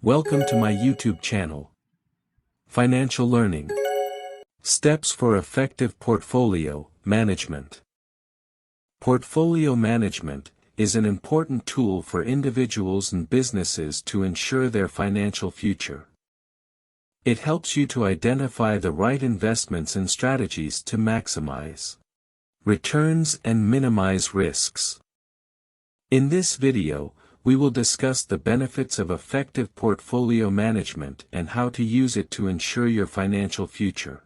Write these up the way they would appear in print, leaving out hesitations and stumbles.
Welcome to my YouTube channel. Financial Learning. Steps for Effective Portfolio Management. Portfolio management is an important tool for individuals and businesses to ensure their financial future. It helps you to identify the right investments and strategies to maximize returns and minimize risks. In this video, we will discuss the benefits of effective portfolio management and how to use it to ensure your financial future.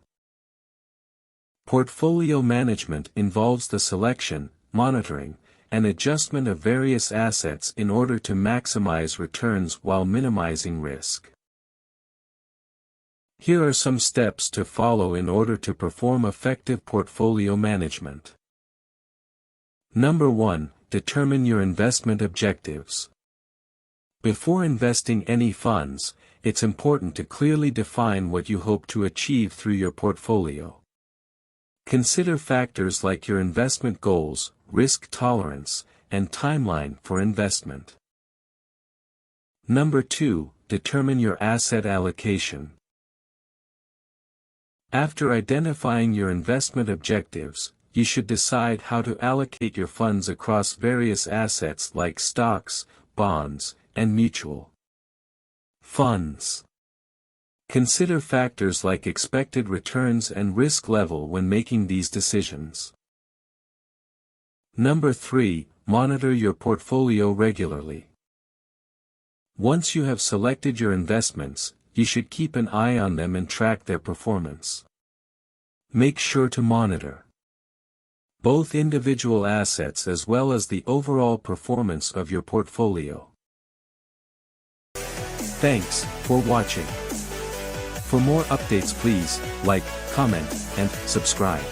Portfolio management involves the selection, monitoring, and adjustment of various assets in order to maximize returns while minimizing risk. Here are some steps to follow in order to perform effective portfolio management. Number 1. Determine your investment objectives. Before investing any funds, it's important to clearly define what you hope to achieve through your portfolio. Consider factors like your investment goals, risk tolerance, and timeline for investment. Number 2. Determine your asset allocation. After identifying your investment objectives, you should decide how to allocate your funds across various assets like stocks, bonds, and mutual funds. Consider factors like expected returns and risk level when making these decisions. Number 3. Monitor your portfolio regularly. Once you have selected your investments, you should keep an eye on them and track their performance. Make sure to monitor both individual assets as well as the overall performance of your portfolio. Thanks for watching. For more updates, please like, comment, and subscribe.